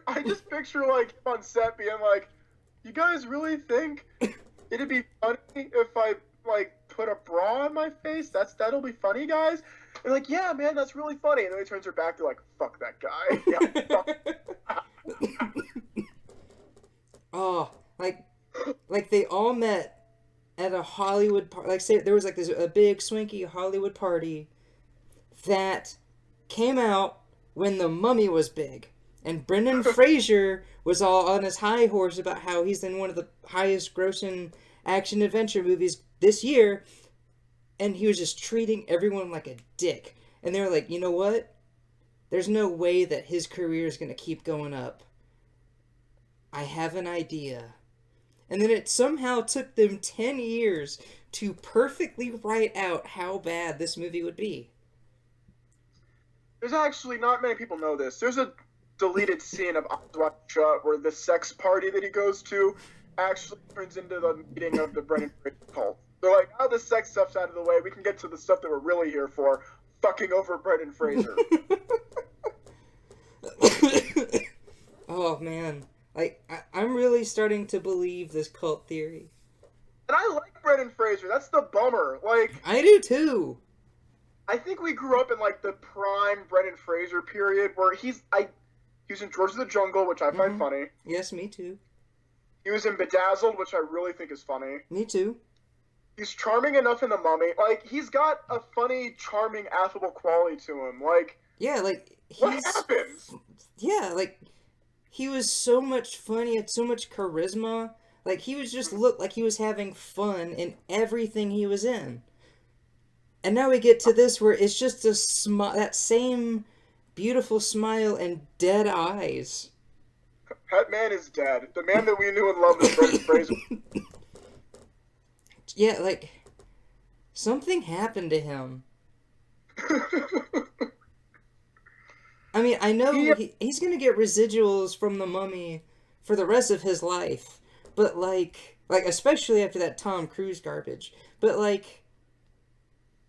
I just picture, like, him on set being like, you guys really think it'd be funny if I, like, put a bra on my face? That'll be funny, guys? And like, yeah, man, that's really funny. And then he turns her back to like, fuck that guy. Yeah, fuck. Oh, like they all met at a Hollywood party. Like, say there was like a big swanky Hollywood party that came out when The Mummy was big, and Brendan Fraser was all on his high horse about how he's in one of the highest grossing action adventure movies this year, and he was just treating everyone like a dick. And they were like, you know what? There's no way that his career is going to keep going up. I have an idea. And then it somehow took them 10 years to perfectly write out how bad this movie would be. There's actually not many people know this. There's a deleted scene of Eyes Wide Shut where the sex party that he goes to actually turns into the meeting of the Brendan Fraser cult. They're like, now the sex stuff's out of the way, we can get to the stuff that we're really here for, fucking over Brendan Fraser. Oh, man. Like, I'm really starting to believe this cult theory. And I like Brendan Fraser, that's the bummer. Like, I do too. I think we grew up in, like, the prime Brendan Fraser period where he was in George of the Jungle, which I find funny. Yes, me too. He was in Bedazzled, which I really think is funny. Me too. He's charming enough in The Mummy. Like, he's got a funny, charming, affable quality to him. Like, yeah, like, what happens? Yeah, like, he was so much fun. He had so much charisma. Like, he was just looked like he was having fun in everything he was in. And now we get to this where it's just that same beautiful smile and dead eyes. That man is dead. The man that we knew and loved is Brendan Fraser. Yeah, like, something happened to him. I mean, I know he's gonna get residuals from The Mummy for the rest of his life, but like especially after that Tom Cruise garbage. But like,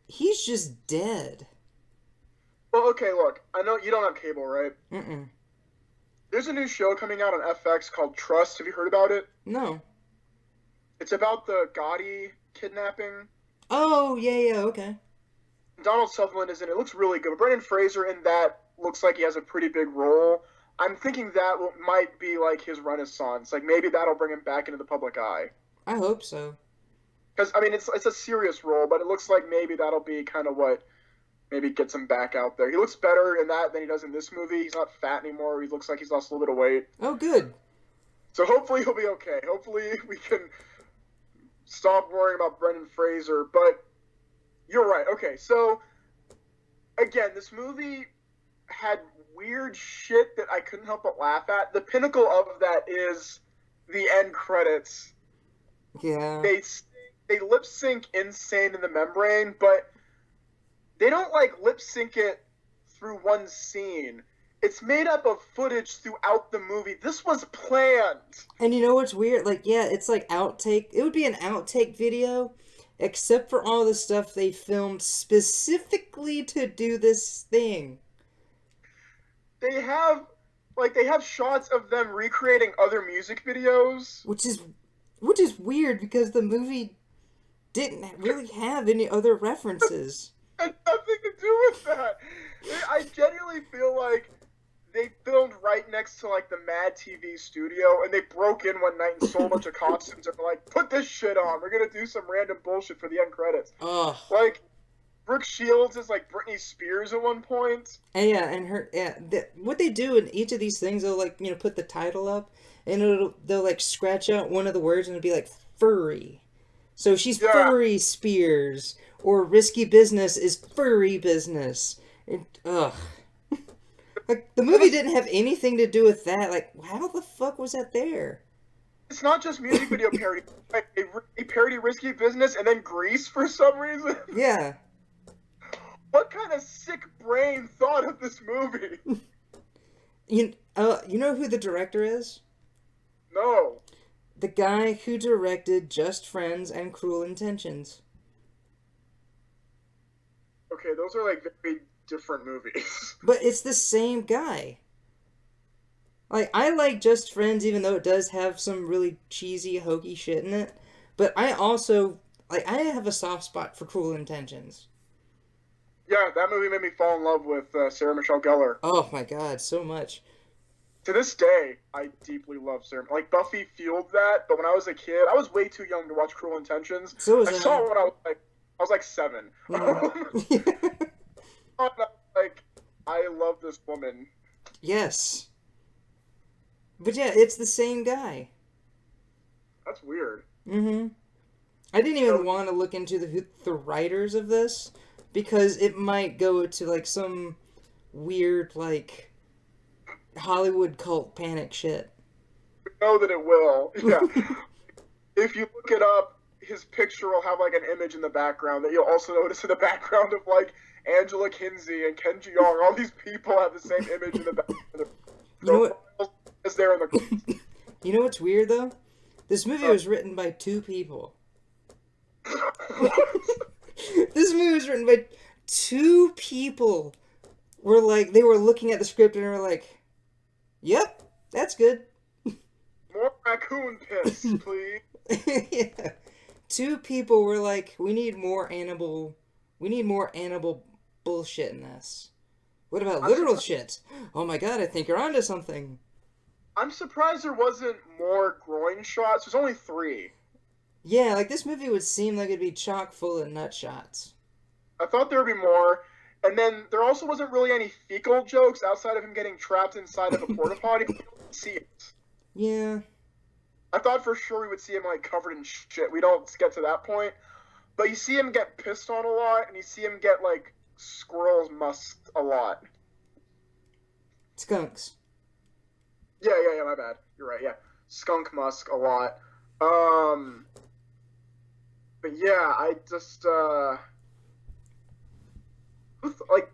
he's just dead. Well, okay, look, I know you don't have cable, right? Mm-mm. There's a new show coming out on FX called Trust. Have you heard about it? No. It's about the Gotti kidnapping. Oh, yeah, okay. Donald Sutherland is in it. It looks really good. But Brendan Fraser in that looks like he has a pretty big role. I'm thinking that might be like his renaissance. Like, maybe that'll bring him back into the public eye. I hope so. Because, I mean, it's a serious role, but it looks like maybe that'll be kind of what maybe gets him back out there. He looks better in that than he does in this movie. He's not fat anymore. He looks like he's lost a little bit of weight. Oh, good. So hopefully he'll be okay. Hopefully we can stop worrying about Brendan Fraser. But you're right. Okay, so again, this movie, had weird shit that I couldn't help but laugh at. The pinnacle of that is the end credits. Yeah. They lip sync "Insane in the Membrane," but they don't like lip sync it through one scene. It's made up of footage throughout the movie. This was planned. And you know what's weird? Like, yeah, it's like outtake. It would be an outtake video, except for all the stuff they filmed specifically to do this thing. They have shots of them recreating other music videos. Which is weird because the movie didn't really have any other references. It had nothing to do with that. I genuinely feel like they filmed right next to like the Mad TV studio, and they broke in one night and stole a bunch of costumes and were like, "Put this shit on. We're gonna do some random bullshit for the end credits." Ugh. Like, Brooke Shields is like Britney Spears at one point. And yeah, and what they do in each of these things, they'll like put the title up, and they'll like scratch out one of the words, and it'll be like furry. So she's Furry Spears, or risky business is furry business. Ugh. Like, the movie didn't have anything to do with that. Like, how the fuck was that there? It's not just music video parody. Like, they parody Risky Business and then Grease for some reason. Yeah. What kind of sick brain thought of this movie? You know who the director is? No. The guy who directed Just Friends and Cruel Intentions. Okay, those are like very different movies. But it's the same guy. Like, I like Just Friends even though it does have some really cheesy, hokey shit in it. But I also, I have a soft spot for Cruel Intentions. Yeah, that movie made me fall in love with Sarah Michelle Gellar. Oh my god, so much. To this day, I deeply love Sarah. Like, Buffy fueled that, but when I was a kid, I was way too young to watch Cruel Intentions. So was I saw it when I was like 7. Like, I love this woman. Yes. But yeah, it's the same guy. That's weird. Mm-hmm. I didn't even want to look into the writers of this, because it might go to, like, some weird, like, Hollywood cult panic shit. You know that it will. Yeah. If you look it up, his picture will have, like, an image in the background that you'll also notice in the background of, like, Angela Kinsey and Ken Jeong. All these people have the same image in the background. You know what? Is there in the... You know what's weird, though? This movie was written by 2 people. This movie was written by 2 people. They were looking at the script and were like, "Yep, that's good." More raccoon piss, please. Yeah. 2 people were like, we need more animal bullshit in this. What about literal shit? Oh my god, I think you're onto something. I'm surprised there wasn't more groin shots. There's only 3. Yeah, like, this movie would seem like it'd be chock full of nut shots. I thought there would be more. And then there also wasn't really any fecal jokes outside of him getting trapped inside of a porta potty. We don't see it. Yeah. I thought for sure we would see him, like, covered in shit. We don't get to that point. But you see him get pissed on a lot, and you see him get, like, squirrels musked a lot. Skunks. Yeah, my bad. You're right, yeah. Skunk musk a lot. But yeah, I just, like,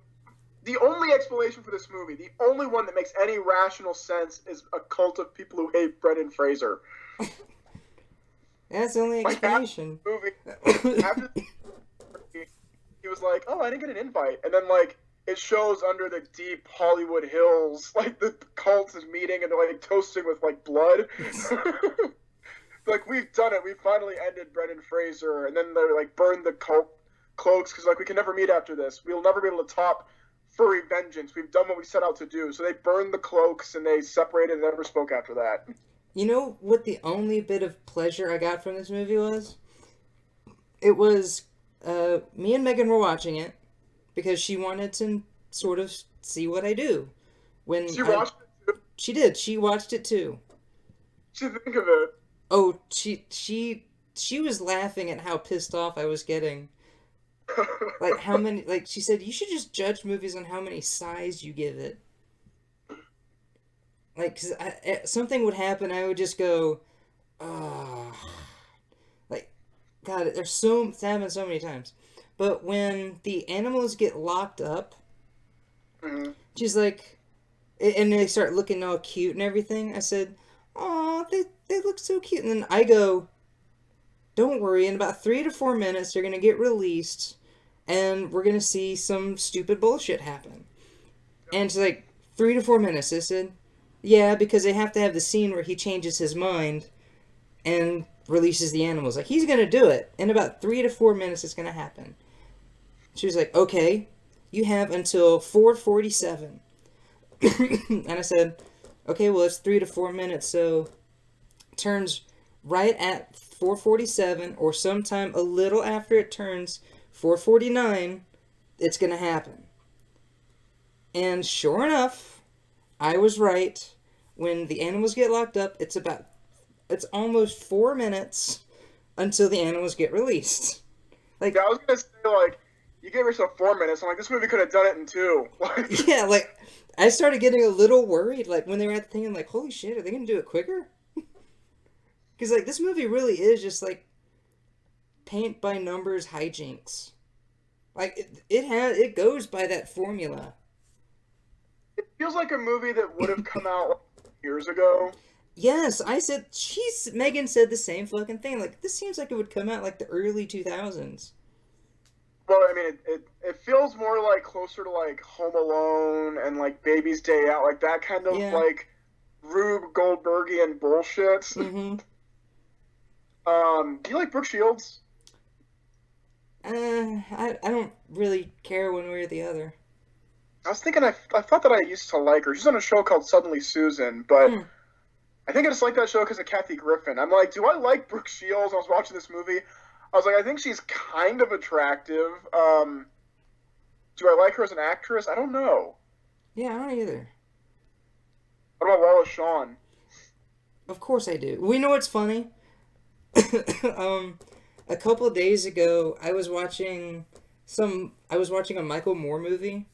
the only explanation for this movie, the only one that makes any rational sense, is a cult of people who hate Brendan Fraser. That's the only explanation. After the movie, he was like, "Oh, I didn't get an invite," and then, like, it shows under the deep Hollywood hills, like, the cult is meeting and they're, like, toasting with, like, blood. Like, we've done it. We finally ended Brendan Fraser, and then they, like, burned the cult cloaks because, like, we can never meet after this. We'll never be able to top Furry Vengeance. We've done what we set out to do. So they burned the cloaks and they separated and never spoke after that. You know what the only bit of pleasure I got from this movie was? It was, me and Megan were watching it because she wanted to sort of see what I do. She watched it too? She did. She watched it too. What'd you think of it? Oh, she was laughing at how pissed off I was getting. Like, how many, like, she said, you should just judge movies on how many sighs you give it. Like, cause something would happen, I would just go, ah. Like, God, it's happened so many times. But when the animals get locked up, Mhm. she's like, and they start looking all cute and everything. I said, "Aw, they look so cute." And then I go, "Don't worry. In about 3 to 4 minutes, they're gonna get released, and we're gonna see some stupid bullshit happen." And she's like, 3 to 4 minutes. I said, "Yeah, because they have to have the scene where he changes his mind and releases the animals. Like he's gonna do it in about 3 to 4 minutes. It's gonna happen." She was like, "Okay, you have until 4:47." And I said, "Okay, well it's 3 to 4 minutes, so it turns right at 4:47, or sometime a little after it turns 4:49. It's gonna happen." And sure enough, I was right. When the animals get locked up, it's almost 4 minutes until the animals get released. Like, Yeah, I was gonna say like you gave yourself 4 minutes. I'm like, this movie could have done it in two. Like, yeah, like I started getting a little worried, like when they were at the thing, I'm like, holy shit, are they gonna do it quicker? Because like this movie really is just like paint by numbers hijinks. Like it goes by that formula. it feels like a movie that would have come out like, years ago. Yes, I said Megan said the same fucking thing. Like this seems like it would come out like the early 2000s. Well, I mean, it feels more like closer to like Home Alone and like Baby's Day Out, like that kind of Yeah. like Rube Goldbergian bullshit. Mm-hmm. Do you like Brooke Shields? I don't really care one way or the other. I was thinking I thought that I used to like her. She's on a show called Suddenly Susan, but Hmm. I think I just like that show because of Kathy Griffin. I'm like, do I like Brooke Shields? I was watching this movie. I was like, I think she's kind of attractive. Do I like her as an actress? I don't know. Yeah, I don't either. What about Wallace Shawn? Of course I do. We know what's funny. um, a couple of days ago, I was watching a Michael Moore movie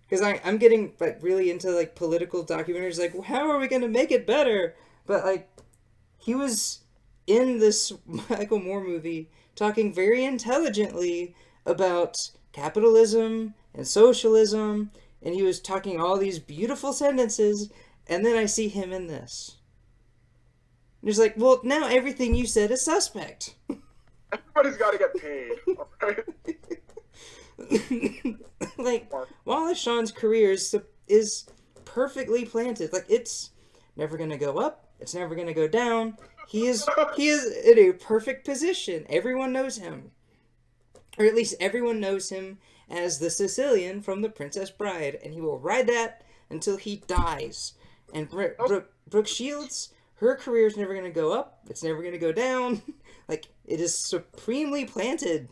because I'm getting like really into like political documentaries. Like, how are we gonna make it better? But like, he was in this Michael Moore movie talking very intelligently about capitalism and socialism, and he was talking all these beautiful sentences, and then I see him in this. And it's like, well, now everything you said is suspect. Everybody's got to get paid. All right? Like, Wallace Shawn's career is perfectly planted. Like, it's never gonna go up. It's never gonna go down. He is in a perfect position. Everyone knows him, or at least everyone knows him as the Sicilian from The Princess Bride, and he will ride that until he dies. And Brooke Shields, her career is never gonna go up. It's never gonna go down. Like, it is supremely planted.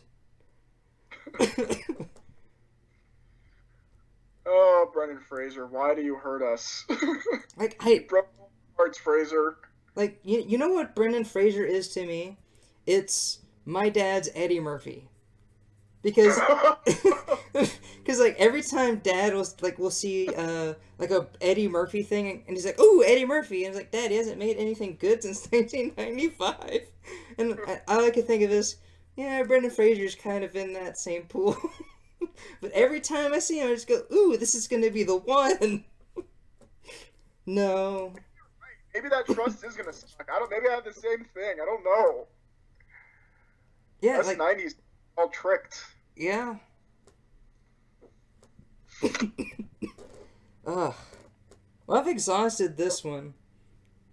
Oh, Brendan Fraser, why do you hurt us? Like, Broke hearts, Fraser. like you know what Brendan Fraser is to me? It's my dad's Eddie Murphy. Because because like every time dad was like we'll see like a Eddie Murphy thing and he's like, "Ooh, Eddie Murphy." And it's like, "Dad, he hasn't made anything good since 1995." And I like to think of this, yeah, Brendan Fraser's kind of in that same pool. But every time I see him I just go, "Ooh, this is going to be the one." No. Maybe that trust is gonna suck. I don't. Maybe I have the same thing. I don't know. Yeah, Us like '90s all tricked. yeah. Ugh. Well, I've exhausted this one.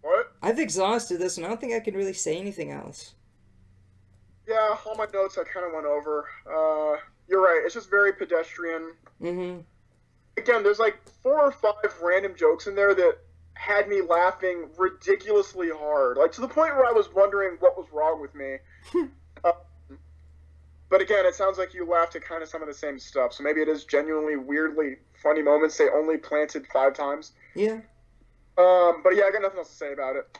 What? I've exhausted this one. I don't think I can really say anything else. Yeah, all my notes I kind of went over. You're right. It's just very pedestrian. Mm-hmm. Again, there's like 4 or 5 random jokes in there that had me laughing ridiculously hard, like to the point where I was wondering what was wrong with me. uh, but again, it sounds like you laughed at kind of some of the same stuff, so maybe it is genuinely weirdly funny moments they only planted 5 times. Yeah. But yeah, I got nothing else to say about it.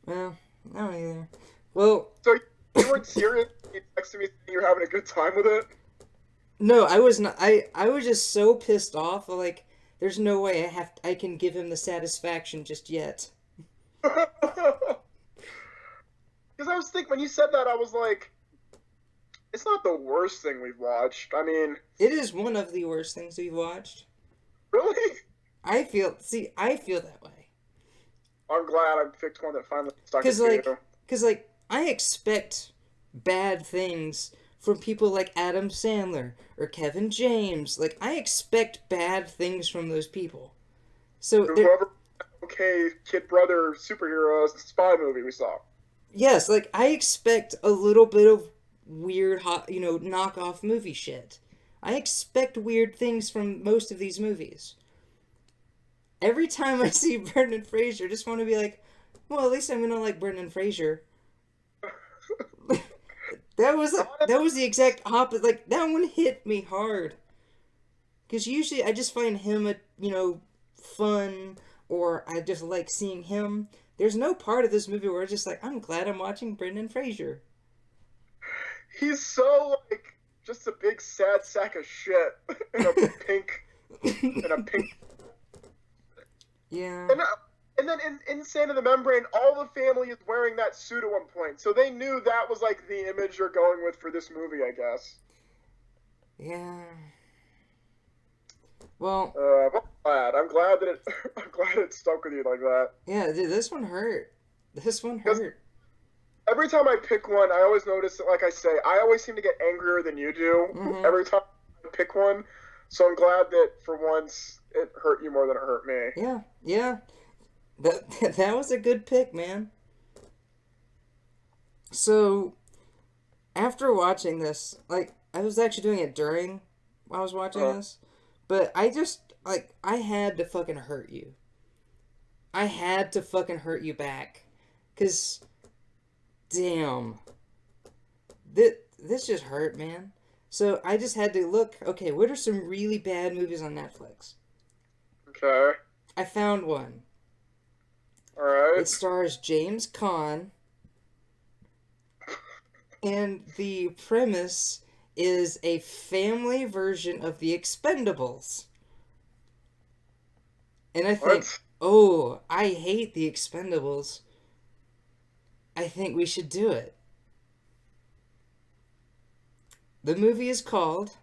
Well, I don't either. Well, So you weren't serious when you texted me saying you're having a good time with it? No, I was not. I was just so pissed off. Like, there's no way I can give him the satisfaction just yet. Because I was thinking, when you said that, I was like, it's not the worst thing we've watched. I mean, It is one of the worst things we've watched. really? I feel that way. I'm glad I picked one that finally stuck it Cause to like, you. cause like, I expect bad things from people like Adam Sandler or Kevin James. Like, I expect bad things from those people. So there, Whoever, okay, Kid Brother superhero spy movie we saw. yes, like I expect a little bit of weird, knockoff movie shit. I expect weird things from most of these movies. Every time I see Brendan Fraser, I just want to be like, well, at least I'm gonna like Brendan Fraser. That was the exact opposite. Like that one hit me hard. Because usually I just find him fun, or I just like seeing him. There's no part of this movie where I'm just like, I'm glad I'm watching Brendan Fraser. He's so like just a big sad sack of shit in a pink, in a pink. Yeah. And then in Insane in the Membrane, all the family is wearing that suit at one point, so they knew that was like the image you're going with for this movie, I guess. Yeah. Well. I'm glad that it. I'm glad it stuck with you like that. Yeah, dude, this one hurt. This one hurt. Every time I pick one, I always notice that, like I say, I always seem to get angrier than you do every time I pick one. So I'm glad that for once it hurt you more than it hurt me. Yeah, yeah. That was a good pick, man. So, after watching this, like, I was actually doing it during I was watching this, but I just, like, I had to fucking hurt you. I had to fucking hurt you back. Because, damn. This just hurt, man. So, I just had to look, okay, what are some really bad movies on Netflix? Okay. I found one. Alright. It stars James Caan. And the premise is a family version of The Expendables. And I think, oh, I hate The Expendables. I think we should do it. The movie is called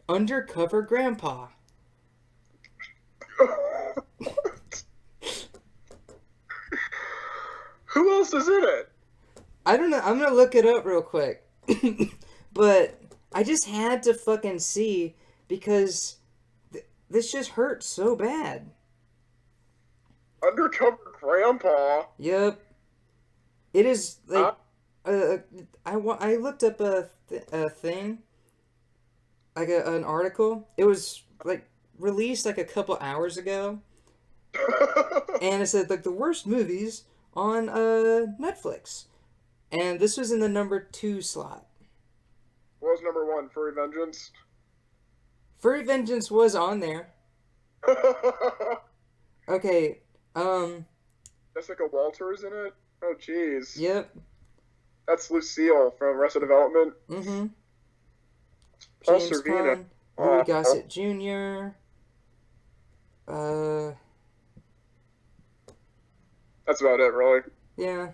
Undercover Grandpa. Who else is in it? I don't know. I'm gonna look it up real quick. But I just had to fucking see because this just hurts so bad. Undercover Grandpa? Yep. It is like I looked up a thing, like an article. It was like released like a couple hours ago, and it said like the worst movies on Netflix, and this was in the number 2 slot. What was number 1? Furry Vengeance? Furry Vengeance was on there. Okay, Jessica Walters in it? Oh, jeez. yep. That's Lucille from Arrested Development. Mm-hmm. Paul James Servina. Caan, Louis Gossett Jr. That's about it, really. Yeah.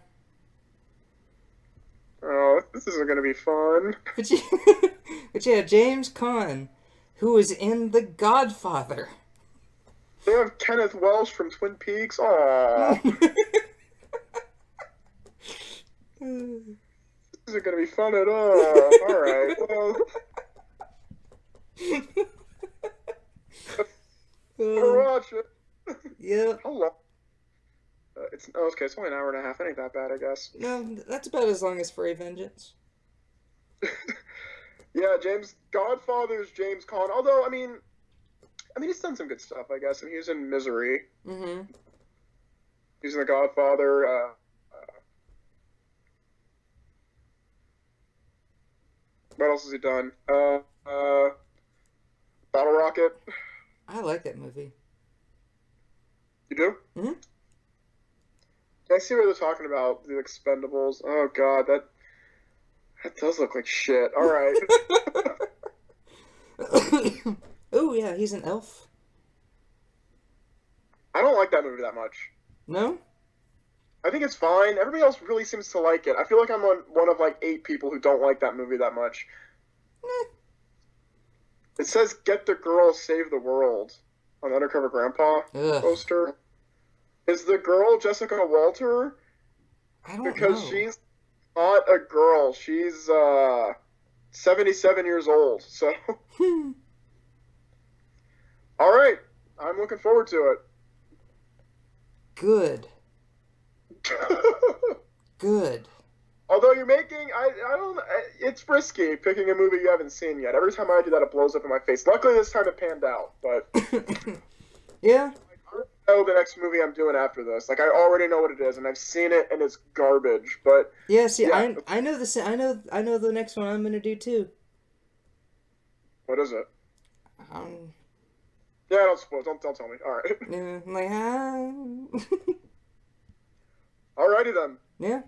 Oh, this isn't going to be fun. But yeah, James Caan, who was in The Godfather. They have Kenneth Welsh from Twin Peaks. Aww. This isn't going to be fun at all. Alright, well. We'll watch it. Yep. How long? Okay, it's only an hour and a half. It ain't that bad, I guess. No, that's about as long as Furry Vengeance. Yeah, Godfather's James Caan. Although, I mean, he's done some good stuff, I guess. And he was in Misery. Mm-hmm. He's in The Godfather. What else has he done? Bottle Rocket. I like that movie. You do? Mm-hmm. I see what they're talking about, the Expendables. Oh, God, that... That does look like shit. All right. Oh yeah, he's an elf. I don't like that movie that much. No? I think it's fine. Everybody else really seems to like it. I feel like I'm one of like 8 people who don't like that movie that much. It says "Get the Girl, Save the World" on the Undercover Grandpa Ugh. poster. Is the girl Jessica Walter? I don't Because know. she's not a girl. She's 77 years old. So, all right. I'm looking forward to Good. it. Good. Although you're making, I don't, it's risky picking a movie you haven't seen yet. Every time I do that, it blows up in my face. Luckily, this time it panned out. But Yeah. I already know the next movie I'm doing after this. Like I already know what it is, and I've seen it, and it's garbage. But Yeah, see, yeah. I know I know the next one I'm gonna do too. What is it? Um, Yeah, don't spoil. Don't tell me. All right. yeah, I'm like, ah. Alrighty then. Yeah.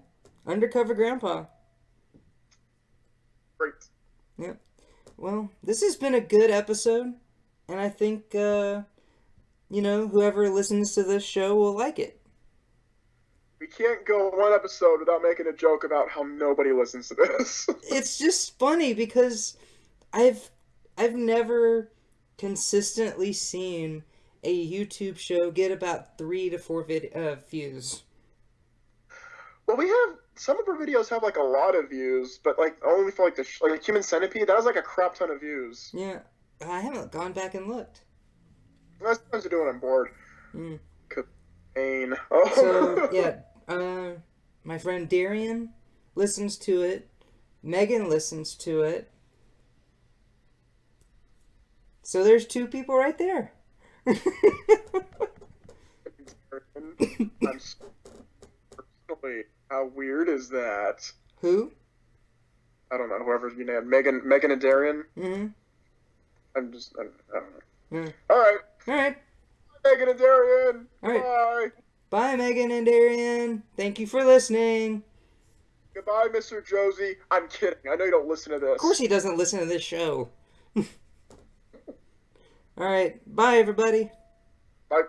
Undercover Grandpa. Great. Yeah. Well, this has been a good episode, and I think whoever listens to this show will like it. We can't go one episode without making a joke about how nobody listens to this. It's just funny because I've never consistently seen a YouTube show get about 3 to 4 views. Well, we have some of our videos have like a lot of views, but like only for like like Human Centipede that has like a crap ton of views. Yeah, I haven't gone back and looked. That's times to do when I'm bored. Mm. Pain. Oh. So yeah, my friend Darian listens to it. Megan listens to it. So there's 2 people right there. I'm personally, how weird is that? Who? I don't know. Whoever you named, Megan and Darian. Mm-hmm. I don't know. Mm. All right, All right. Megan and Darian. All right. Bye. Bye, Megan and Darian. Thank you for listening. Goodbye, Mr. Josie. I'm kidding. I know you don't listen to this. Of course he doesn't listen to this show. All right. Bye, everybody. Bye.